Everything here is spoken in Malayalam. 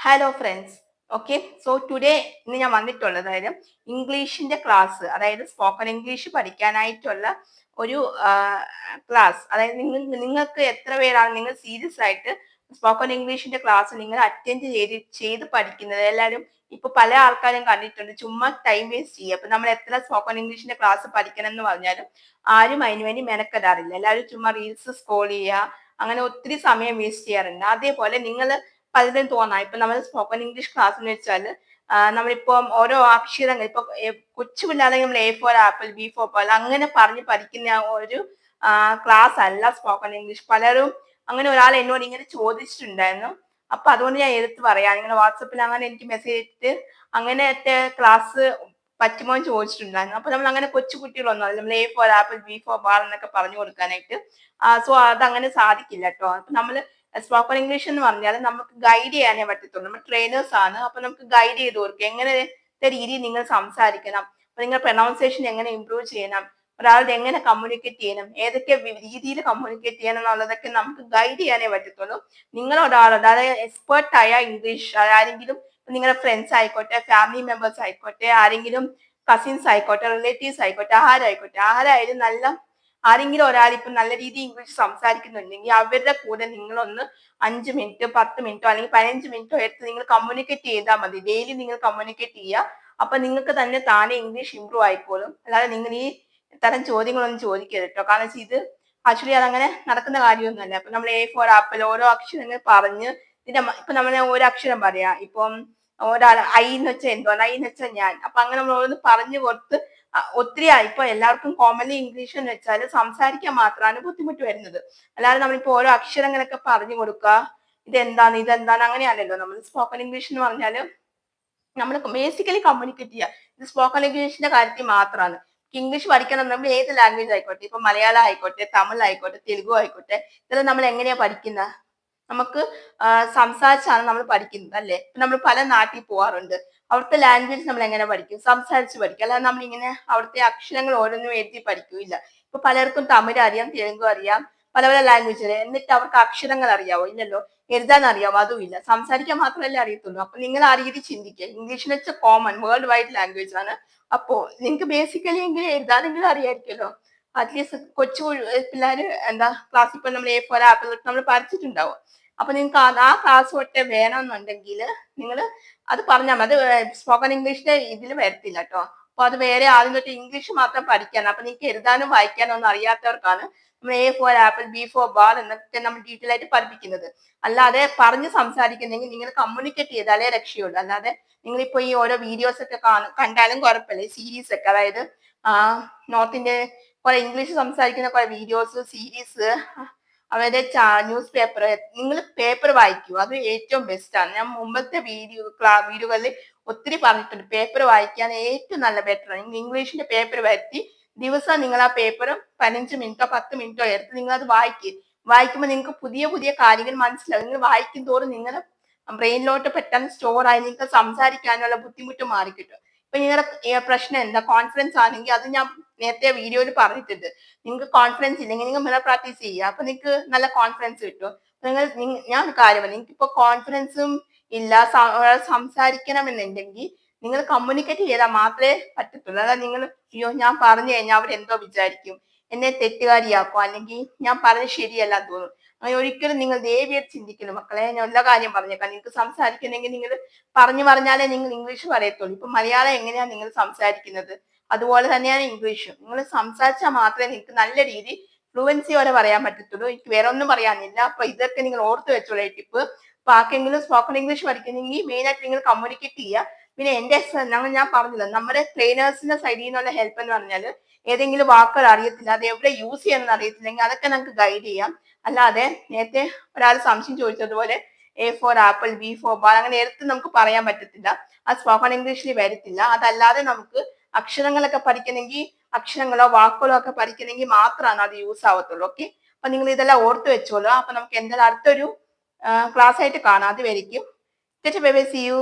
Hello friends. Okay, so today ഇന്ന് ഞാൻ വന്നിട്ടുള്ളത് ഇംഗ്ലീഷിന്റെ ക്ലാസ്, അതായത് സ്പോക്കൺ ഇംഗ്ലീഷ് പഠിക്കാനായിട്ടുള്ള ഒരു ക്ലാസ്. അതായത് നിങ്ങൾക്ക് എത്ര പേരാണ് നിങ്ങൾ സീരിയസ് ആയിട്ട് സ്പോക്കൺ ഇംഗ്ലീഷിന്റെ ക്ലാസ് നിങ്ങൾ അറ്റൻഡ് ചെയ്ത് പഠിക്കുന്നത്? എല്ലാവരും ഇപ്പൊ പല ആൾക്കാരും കണ്ടിട്ടുണ്ട് ചുമ്മാ ടൈം വേസ്റ്റ് ചെയ്യുക. അപ്പൊ നമ്മൾ എത്ര സ്പോക്കൺ ഇംഗ്ലീഷിന്റെ ക്ലാസ് പഠിക്കണം എന്ന് പറഞ്ഞാലും ആരും അതിനു വേണ്ടി മെനക്കെടാറില്ല. എല്ലാവരും ചുമ്മാ റീൽസ് സ്ക്രോൾ ചെയ്യുക, അങ്ങനെ ഒത്തിരി സമയം വേസ്റ്റ് ചെയ്യാറുണ്ട്. അതേപോലെ നിങ്ങൾ പലതും തോന്നാം. ഇപ്പൊ നമ്മൾ സ്പോക്കൺ ഇംഗ്ലീഷ് ക്ലാസ് എന്ന് വെച്ചാൽ നമ്മളിപ്പം ഓരോ അക്ഷരങ്ങൾ ഇപ്പൊ കൊച്ചു പിള്ളേരെ നമ്മൾ A for apple, B for ball അങ്ങനെ പറഞ്ഞ് പഠിക്കുന്ന ഒരു ക്ലാസ് അല്ല സ്പോക്കൺ ഇംഗ്ലീഷ്. പലരും അങ്ങനെ ഒരാൾ എന്നോട് ഇങ്ങനെ ചോദിച്ചിട്ടുണ്ടായിരുന്നു. അപ്പൊ അതുകൊണ്ട് ഞാൻ എടുത്ത് പറയാം. നിങ്ങൾ വാട്സപ്പിൽ അങ്ങനെ എനിക്ക് മെസ്സേജ് ഇട്ട് അങ്ങനത്തെ ക്ലാസ് പറ്റുമോ എന്ന് ചോദിച്ചിട്ടുണ്ടായിരുന്നു. അപ്പൊ നമ്മൾ അങ്ങനെ കൊച്ചു കുട്ടികളൊന്നും അല്ല, നമ്മൾ A for apple, B for ball എന്നൊക്കെ പറഞ്ഞു കൊടുക്കാനായിട്ട്. സോ അതങ്ങനെ സാധിക്കില്ല കേട്ടോ. അപ്പൊ നമ്മള് സ്പോക്കൺ ഇംഗ്ലീഷ് എന്ന് പറഞ്ഞാൽ നമുക്ക് ഗൈഡ് ചെയ്യാനേ പറ്റത്തുള്ളൂ. നമ്മൾ ട്രെയിനേഴ്സ് ആണ്, അപ്പൊ നമുക്ക് ഗൈഡ് ചെയ്ത് കൊടുക്കുക എങ്ങനത്തെ രീതിയിൽ നിങ്ങൾ സംസാരിക്കണം, അപ്പൊ നിങ്ങൾ പ്രൊനൗൺസിയേഷൻ എങ്ങനെ ഇംപ്രൂവ് ചെയ്യണം, ഒരാളുടെ എങ്ങനെ കമ്മ്യൂണിക്കേറ്റ് ചെയ്യണം, ഏതൊക്കെ രീതിയിൽ കമ്മ്യൂണിക്കേറ്റ് ചെയ്യണം എന്നുള്ളതൊക്കെ നമുക്ക് ഗൈഡ് ചെയ്യാനേ പറ്റത്തുള്ളൂ. നിങ്ങൾ ഒരാളുണ്ട്, അതായത് എക്സ്പേർട്ട് ആയ ഇംഗ്ലീഷ് ആരെങ്കിലും, നിങ്ങളുടെ ഫ്രണ്ട്സ് ആയിക്കോട്ടെ, ഫാമിലി മെമ്പേഴ്സ് ആയിക്കോട്ടെ, ആരെങ്കിലും കസിൻസ് ആയിക്കോട്ടെ, റിലേറ്റീവ്സ് ആയിക്കോട്ടെ, ആരായാലും ആരെങ്കിലും ഒരാൾ ഇപ്പൊ നല്ല രീതിയിൽ ഇംഗ്ലീഷ് സംസാരിക്കുന്നുണ്ടെങ്കിൽ അവരുടെ കൂടെ നിങ്ങളൊന്ന് 5 മിനിറ്റ് 10 മിനിറ്റോ അല്ലെങ്കിൽ 15 മിനിറ്റോ എടുത്ത് നിങ്ങൾ കമ്മ്യൂണിക്കേറ്റ് ചെയ്താൽ മതി. ഡെയിലി നിങ്ങൾ കമ്മ്യൂണിക്കേറ്റ് ചെയ്യുക. അപ്പൊ നിങ്ങൾക്ക് തന്നെ താനെ ഇംഗ്ലീഷ് ഇമ്പ്രൂവ് ആയിക്കോളും. അല്ലാതെ നിങ്ങൾ ഈ തരം ചോദ്യങ്ങളൊന്നും ചോദിക്കരുത് കേട്ടോ. കാരണം ഇത് ആക്ച്വലി അതങ്ങനെ നടക്കുന്ന കാര്യമൊന്നുമല്ല. അപ്പൊ നമ്മൾ എ ഫോർ ആപ്പിൾ ഓരോ അക്ഷരങ്ങൾ പറഞ്ഞ് ഇപ്പൊ നമ്മൾ ഒരു അക്ഷരം പറയാ, ഇപ്പം ഒരാൾ ഐ എന്ന് വെച്ചാൽ എന്തോ, ഐ എന്ന് വെച്ചാൽ ഞാൻ, അപ്പൊ അങ്ങനെ നമ്മൾ ഓരോന്ന് പറഞ്ഞു കൊടുത്ത് ഒത്തിരി ഇപ്പൊ എല്ലാവർക്കും കോമൺലി ഇംഗ്ലീഷ് എന്ന് വെച്ചാൽ സംസാരിക്കാൻ മാത്രമാണ് ബുദ്ധിമുട്ട് വരുന്നത്. അല്ലാതെ നമ്മളിപ്പോ ഓരോ അക്ഷരങ്ങളൊക്കെ പറഞ്ഞു കൊടുക്കുക, ഇതെന്താണ് അങ്ങനെയല്ലല്ലോ. നമ്മൾ സ്പോക്കൺ ഇംഗ്ലീഷ് എന്ന് പറഞ്ഞാല് നമ്മൾ ബേസിക്കലി കമ്മ്യൂണിക്കേറ്റ് ചെയ്യുക. ഇത് സ്പോക്കൺ ഇംഗ്ലീഷിന്റെ കാര്യത്തിൽ മാത്രമാണ്. ഇംഗ്ലീഷ് പഠിക്കണം നമ്മൾ ഏത് ലാംഗ്വേജ് ആയിക്കോട്ടെ, ഇപ്പൊ മലയാളം ആയിക്കോട്ടെ, തമിഴ് ആയിക്കോട്ടെ, തെലുഗു ആയിക്കോട്ടെ, ഇതെല്ലാം നമ്മൾ എങ്ങനെയാ പഠിക്കുന്നത്? നമുക്ക് സംസാരിച്ചാണ് നമ്മൾ പഠിക്കുന്നത് അല്ലേ. നമ്മൾ പല നാട്ടിൽ പോവാറുണ്ട്, അവിടുത്തെ ലാംഗ്വേജ് നമ്മൾ എങ്ങനെ പഠിക്കും? സംസാരിച്ച് പഠിക്കും. അല്ലാതെ നമ്മൾ ഇങ്ങനെ അവിടുത്തെ അക്ഷരങ്ങൾ ഓരോന്നും എഴുതി പഠിക്കൂല. ഇപ്പൊ പലർക്കും തമിഴ് അറിയാം, തെലുങ്കു അറിയാം, പല പല ലാംഗ്വേജ് അറിയാം, എന്നിട്ട് അവർക്ക് അക്ഷരങ്ങൾ അറിയാവോ? ഇല്ലല്ലോ. എഴുതാൻ അറിയാവോ? അതും ഇല്ല. സംസാരിക്കാൻ മാത്രമല്ലേ അറിയത്തുള്ളൂ. അപ്പൊ നിങ്ങൾ ആ രീതി ചിന്തിക്കുക. ഇംഗ്ലീഷിന് വെച്ച കോമൺ വേൾഡ് വൈഡ് ലാംഗ്വേജ് ആണ്. അപ്പോ നിങ്ങൾക്ക് ബേസിക്കലി എങ്കിലും എഴുതാനെങ്കിലും അറിയായിരിക്കുമല്ലോ. അറ്റ്ലീസ്റ്റ് പിള്ളേര് ക്ലാസ്സിൽ ഇപ്പൊ നമ്മൾ എ ഫോർ ആപ്പിൾ നമ്മൾ പഠിച്ചിട്ടുണ്ടാവും. അപ്പൊ നിങ്ങൾക്ക് ആ ക്ലാസ് തൊട്ടേ വേണമെന്നുണ്ടെങ്കിൽ നിങ്ങൾ അത് പറഞ്ഞാൽ മതി. അത് സ്പോക്കൺ ഇംഗ്ലീഷിന്റെ ഇതിൽ വരത്തില്ല കേട്ടോ. അപ്പൊ അത് വേറെ ആദ്യം തൊട്ട് ഇംഗ്ലീഷ് മാത്രം പഠിക്കാൻ. അപ്പൊ നിങ്ങൾക്ക് എഴുതാനും വായിക്കാനും ഒന്നും അറിയാത്തവർക്കാണ് നമ്മൾ A for apple, B for ball എന്നൊക്കെ നമ്മൾ ഡീറ്റെയിൽ ആയിട്ട് പഠിപ്പിക്കുന്നത്. അല്ലാതെ പറഞ്ഞ് സംസാരിക്കുന്നെങ്കിൽ നിങ്ങൾ കമ്മ്യൂണിക്കേറ്റ് ചെയ്താലേ രക്ഷയുള്ളൂ. അല്ലാതെ നിങ്ങളിപ്പോ ഈ ഓരോ വീഡിയോസ് ഒക്കെ കണ്ടാലും കുഴപ്പമില്ല. സീരീസ് ഒക്കെ, അതായത് നോർത്ത് ഇന്ത്യ കുറെ ഇംഗ്ലീഷ് സംസാരിക്കുന്ന കുറെ വീഡിയോസ്, സീരീസ്, അവരുടെ ന്യൂസ് പേപ്പർ, നിങ്ങൾ പേപ്പർ വായിക്കൂ. അത് ഏറ്റവും ബെസ്റ്റ് ആണ്. ഞാൻ മുമ്പത്തെ വീഡിയോകളിൽ ഒത്തിരി പറഞ്ഞിട്ടുണ്ട്. പേപ്പർ വായിക്കാൻ ഏറ്റവും നല്ല ബെറ്റർ ആണ്. ഇംഗ്ലീഷിന്റെ പേപ്പർ വരുത്തി ദിവസം നിങ്ങൾ ആ പേപ്പർ 15 മിനിറ്റോ 10 മിനിറ്റോ എടുത്ത് നിങ്ങൾ അത് വായിക്കുമ്പോൾ നിങ്ങൾക്ക് പുതിയ പുതിയ കാര്യങ്ങൾ മനസ്സിലാവും. നിങ്ങൾ വായിക്കും തോറും നിങ്ങളുടെ ബ്രെയിനിലോട്ട് പെട്ടെന്ന് സ്റ്റോർ ആയി നിങ്ങൾക്ക് സംസാരിക്കാനുള്ള ബുദ്ധിമുട്ട് മാറിക്കിട്ടും. ഇപ്പൊ നിങ്ങളുടെ പ്രശ്നം എന്താ? കോൺഫിഡൻസ് ആണെങ്കിൽ അത് ഞാൻ നേരത്തെ വീഡിയോയിൽ പറഞ്ഞിട്ടുണ്ട്. നിങ്ങൾക്ക് കോൺഫിഡൻസ് ഇല്ലെങ്കിൽ നിങ്ങൾ മെല്ലെ പ്രാക്ടീസ് ചെയ്യുക. അപ്പൊ നിങ്ങൾക്ക് നല്ല കോൺഫിഡൻസ് കിട്ടും. ഞാൻ ഒരു കാര്യം പറഞ്ഞു, നിങ്ങൾക്ക് ഇപ്പൊ കോൺഫിഡൻസും ഇല്ല, സംസാരിക്കണമെന്നുണ്ടെങ്കിൽ നിങ്ങൾ കമ്മ്യൂണിക്കേറ്റ് ചെയ്താൽ മാത്രമേ പറ്റത്തുള്ളൂ. അതായത് നിങ്ങൾ അയ്യോ ഞാൻ പറഞ്ഞു കഴിഞ്ഞാൽ അവരെന്തോ വിചാരിക്കും, എന്നെ തെറ്റുകാരിയാക്കും, അല്ലെങ്കിൽ ഞാൻ പറഞ്ഞത് ശരിയല്ല തോന്നും, അങ്ങനെ ഒരിക്കലും നിങ്ങൾ ദേവിയായിട്ട് ചിന്തിക്കലും മക്കളെ. ഞാൻ എല്ലാ കാര്യം പറഞ്ഞേക്കാം. നിങ്ങൾക്ക് സംസാരിക്കണമെങ്കിൽ നിങ്ങൾ പറഞ്ഞാലേ നിങ്ങൾ ഇംഗ്ലീഷ് പറയത്തുള്ളൂ. ഇപ്പൊ മലയാളം എങ്ങനെയാണ് നിങ്ങൾ സംസാരിക്കുന്നത്, അതുപോലെ തന്നെയാണ് ഇംഗ്ലീഷും. നിങ്ങൾ സംസാരിച്ചാൽ മാത്രമേ നിങ്ങൾക്ക് നല്ല രീതി ഫ്ലുവൻസിയോടെ പറയാൻ പറ്റത്തുള്ളൂ. എനിക്ക് വേറെ ഒന്നും പറയാനില്ല. അപ്പൊ ഇതൊക്കെ നിങ്ങൾ ഓർത്ത് വെച്ചോളൂ ടിപ്പ്. അപ്പൊ ആർക്കെങ്കിലും സ്പോക്കൺ ഇംഗ്ലീഷ് പഠിക്കുന്നെങ്കിൽ മെയിൻ ആയിട്ട് നിങ്ങൾ കമ്മ്യൂണിക്കേറ്റ് ചെയ്യുക. പിന്നെ എന്റെ ഞാൻ പറഞ്ഞില്ല, നമ്മുടെ ട്രെയിനേഴ്സിന്റെ സൈഡിൽ നിന്നുള്ള ഹെൽപ്പ് എന്ന് പറഞ്ഞാൽ ഏതെങ്കിലും വാക്കുകൾ അറിയത്തില്ല, അത് എവിടെ യൂസ് ചെയ്യണമെന്ന് അറിയത്തില്ലെങ്കിൽ അതൊക്കെ നമുക്ക് ഗൈഡ് ചെയ്യാം. അല്ലാതെ നേരത്തെ ഒരാൾ സംശയം ചോദിച്ചതുപോലെ A for apple, B for ball അങ്ങനെ എടുത്ത് നമുക്ക് പറയാൻ പറ്റത്തില്ല. അത് സ്പോക്കൺ ഇംഗ്ലീഷിൽ വരത്തില്ല. അതല്ലാതെ നമുക്ക് അക്ഷരങ്ങളൊക്കെ പഠിക്കണമെങ്കിൽ, അക്ഷരങ്ങളോ വാക്കുകളോ ഒക്കെ പഠിക്കണമെങ്കിൽ മാത്രമാണ് അത് യൂസ് ആവത്തുള്ളൂ. ഓക്കെ, അപ്പൊ നിങ്ങൾ ഇതെല്ലാം ഓർത്ത് വെച്ചോളൂ. അപ്പൊ നമുക്ക് എന്തായാലും അടുത്തൊരു ക്ലാസ് ആയിട്ട് കാണാം. അതുവരെയ്ക്കും സി യു.